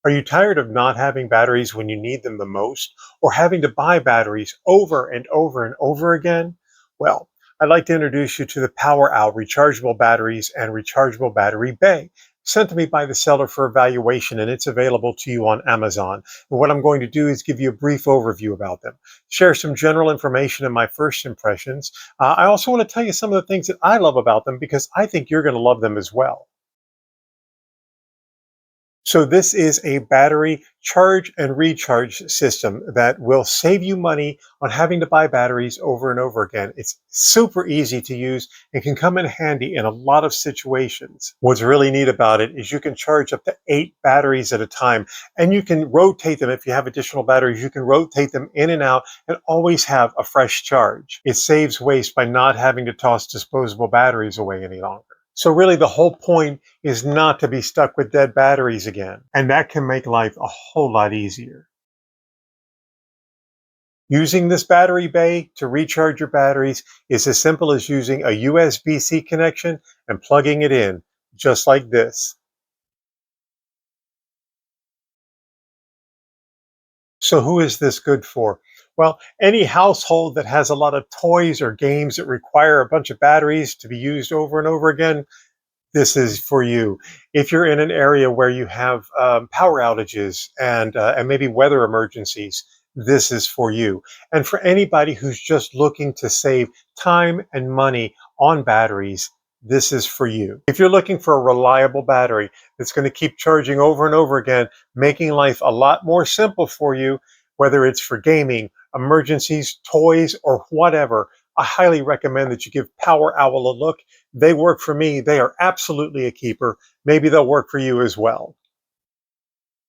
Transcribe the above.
Are you tired of not having batteries when you need them the most, or having to buy batteries over and over and over again? Well, I'd like to introduce you to the Powerowl Rechargeable Batteries and Rechargeable Battery Bay, sent to me by the seller for evaluation, and it's available to you on Amazon. And what I'm going to do is give you a brief overview about them, share some general information and my first impressions. I also want to tell you some of the things that I love about them because I think you're going to love them as well. So this is a battery charge and recharge system that will save you money on having to buy batteries over and over again. It's super easy to use and can come in handy in a lot of situations. What's really neat about it is you can charge up to 8 batteries at a time, and you can rotate them. If you have additional batteries, you can rotate them in and out and always have a fresh charge. It saves waste by not having to toss disposable batteries away any longer. So really the whole point is not to be stuck with dead batteries again. And that can make life a whole lot easier. Using this battery bay to recharge your batteries is as simple as using a USB-C connection and plugging it in, just like this. So who is this good for? Well, any household that has a lot of toys or games that require a bunch of batteries to be used over and over again, this is for you. If you're in an area where you have power outages and maybe weather emergencies, this is for you. And for anybody who's just looking to save time and money on batteries, this is for you. If you're looking for a reliable battery that's going to keep charging over and over again, making life a lot more simple for you, whether it's for gaming, emergencies, toys, or whatever, I highly recommend that you give Power Owl a look. They work for me. They are absolutely a keeper. Maybe they'll work for you as well.